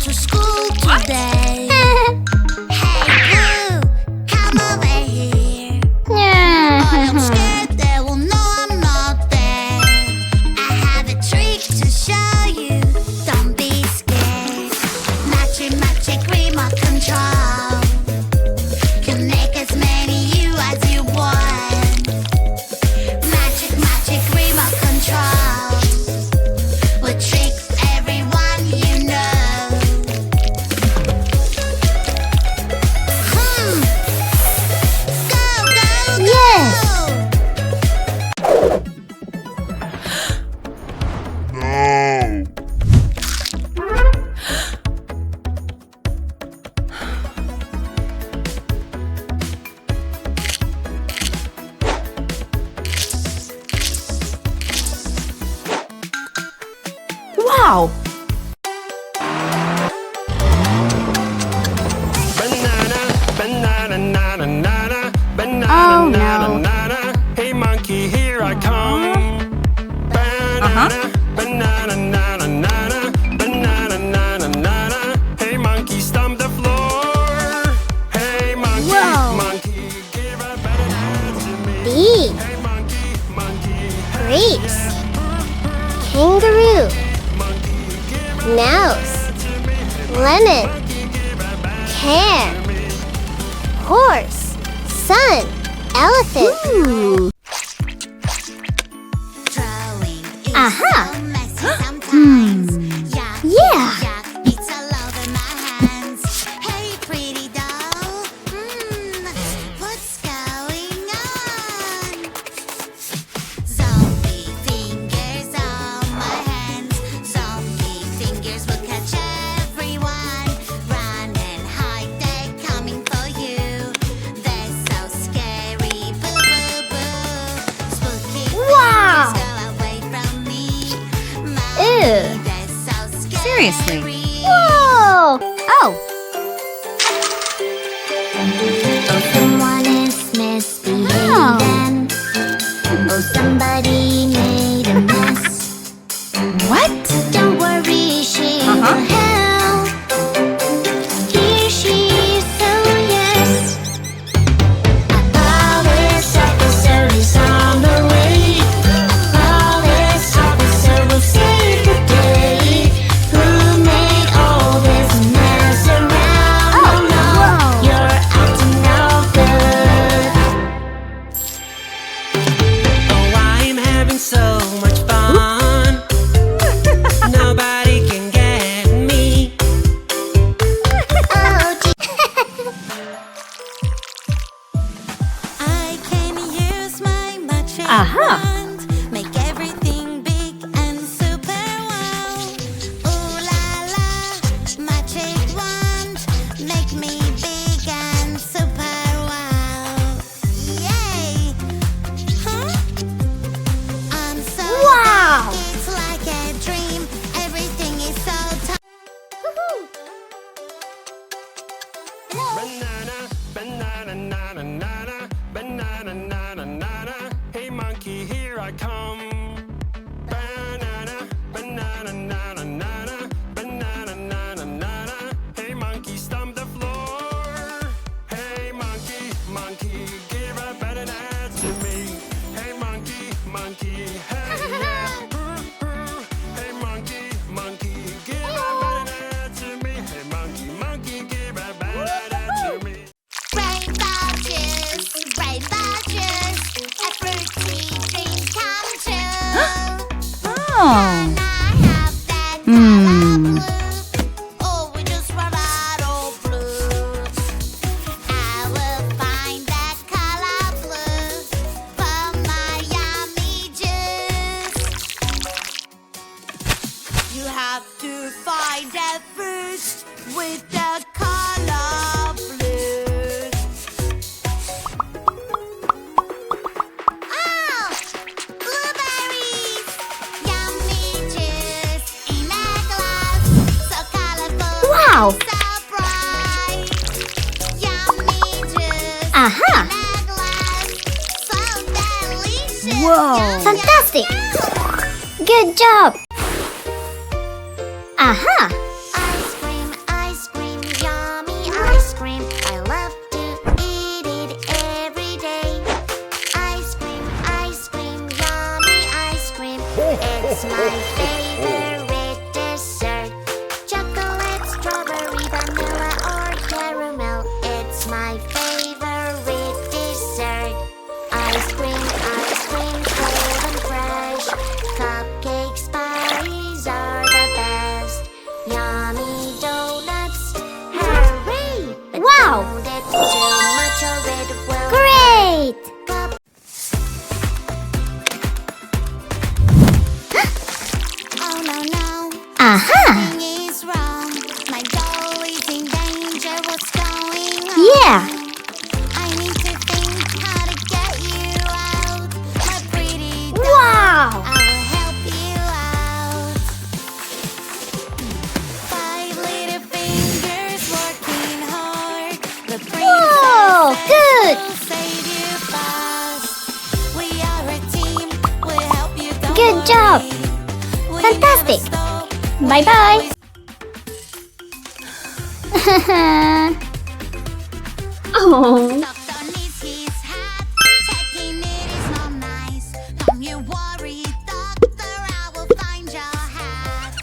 to school today. Hey Blue, come over here. I'm scared they will know I'm not there. I have a trick to show you. Don't be scared. Magic remote control. Can make as many you as you want. Magic remote control will trick everyone you know. Go, go, go! Yes. Wow! Oh no. Hey monkey, here I come. Banana, banana. Hey monkey, stomp the floor. Hey monkey, Whoa. monkey, give a banana to me. Bee, Hey monkey, monkey, grapes, kangaroo, nose, lemon, pear, horse, sun, elephant. Drawing is Aha. so messy sometimes. Yuck, Yeah. yuck, it's all over my hands. Hey, pretty doll. What's going on? Zombie fingers on my hands. Zombie fingers will catch everyone. Run and hide, they're coming for you. They're so scary. Boo, boo, boo. Spooky Wow. fingers go away from me. Ew. They're so scary. Seriously? Whoa! Oh, Someone is misbehaving. Oh, somebody made a mess. What? Don't worry, she will help. Here she is, so yes. A police officer is on the way. A police officer will save the day. Who made all this mess around? Oh no, whoa. you're acting no good. Oh, I'm having so much fun. Nobody can get me. Oh, I can use my magic Aha. wand, make everything big and super wow. Ooh la la, magic wand, make me big and super wow. Yay! Huh? I'm so Wow. big, it's like a dream. Everything is so tight. Banana. Hey monkey, here I come. Banana. Hey monkey, stomp the floor. Hey monkey, give a banana to me. Hey monkey, hey yeah. Hey monkey, give a banana to me. Hey monkey, give a banana to me. Rainbow juice, a fruity dream come true. Oh. And I have that color blue. Oh, we just run out of blues. I will find that color blue for my yummy juice. You have to find that fruit with the color blue. Oh, blueberries! Yummy juice in a glass, so colorful, Wow. so bright. Yummy juice Aha. in a glass, so delicious. Whoa. Fantastic. Good job. Aha. Ice cream Yummy donuts, hooray! But Wow. don't eat too much or it will Great! pop. Oh no no, Aha! something is wrong. My doll is in danger. What's going on? Yeah! I need to think how to get you out, my pretty doll. Wow! I will help you out. 5 little fingers working hard. The Whoa! princess Good! will save you fast. We are a team. We'll help you. Don't Good job. worry. We Fantastic. never stop. Bye-bye. Oh. Doctor needs his hat. Taking it is not nice. Don't you worry, doctor. I will find your hat.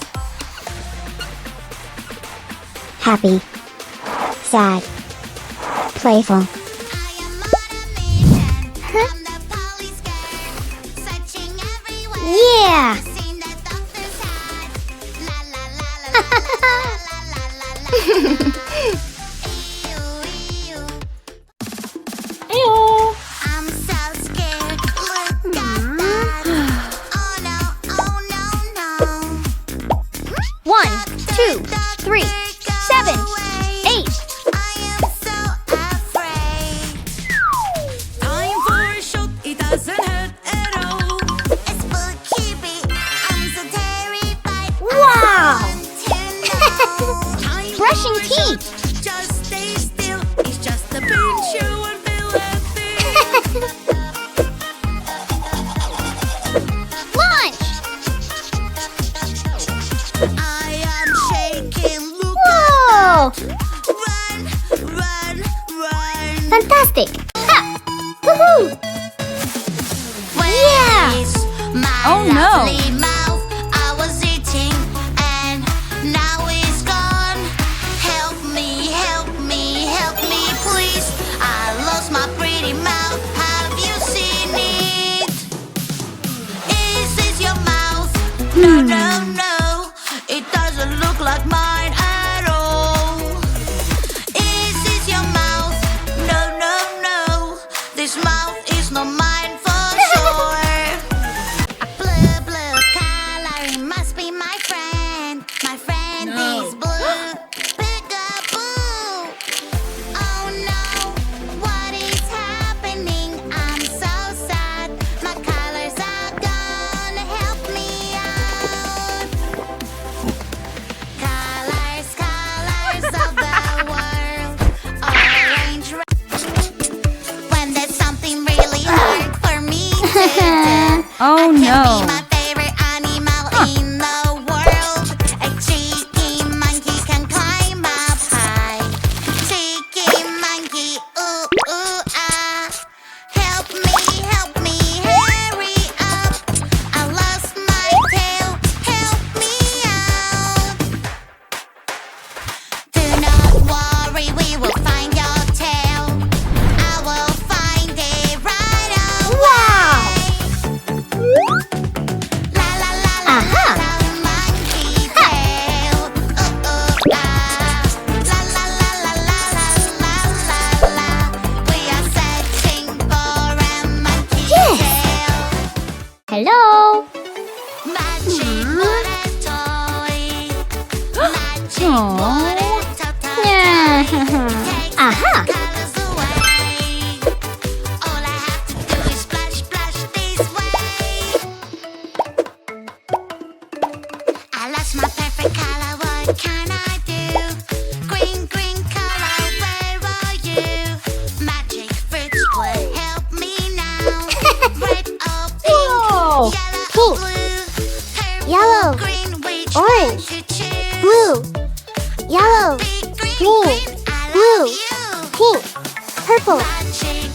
Happy. Sad. Playful. I am on a mission. I'm the police girl, searching everywhere. Yeah! Seen the doctor's hat. La la la la la la la la la la. Ew, ew. Ew. I'm so scared. Look at that. Oh no, oh no, no. 1, 2, 3, 7, 8. I am so afraid. Time for a shot, it doesn't hurt at all. It's spooky. I'm so terrified. Wow! I want to know. Time Brushing for a teeth. shot, just stay still. It's just a pinch, you won't feel a thing. Lunch! I am shaking. Look Whoa! run, run, run. Fantastic! Ha! Woohoo! Where is my Oh, no. lovely mouth? I was eating and now it's gone. Help me, help me, help me, please. I lost my pretty mouth. Have you seen it? Is this your mouth? No, no, no. It doesn't look like mine at all. Is this your mouth? No, no, no. This mouth is not mine for sure. A blue, blue color, it must be my friend. My friend is blue. Peekaboo. Oh no, what is happening? I'm so sad. My colors are gone. Help me out. Colors, colors of the world. Orange, red. When there's something really hard for me to do. Oh I can no. be my favorite animal in the world. A cheeky monkey can climb up high. Cheeky monkey, ooh, ooh, ah. Help me, hurry up. I lost my tail, help me out. Do not worry, we will find your tail. I will find it right away. Wow! La la la la Aha. la, monkey tail. Ooh ooh ah. La la la la la la la la la. We are searching for a monkey Yes. tail. Hello! Magic water toy. Magic Aw. water toy. Yeah. Take Aha. the colors away. All I have to do is splash, splash this way. I lost my perfect color, what can I do? Green, green color, where are you? Magic fruits will help me now. Red or Whoa. pink, yellow Pink. or blue. Purple, Yellow. green, which Orange. one to choose? Blue. Yellow. Big green, Green. green, I Blue. love you. Pink. Purple. Magic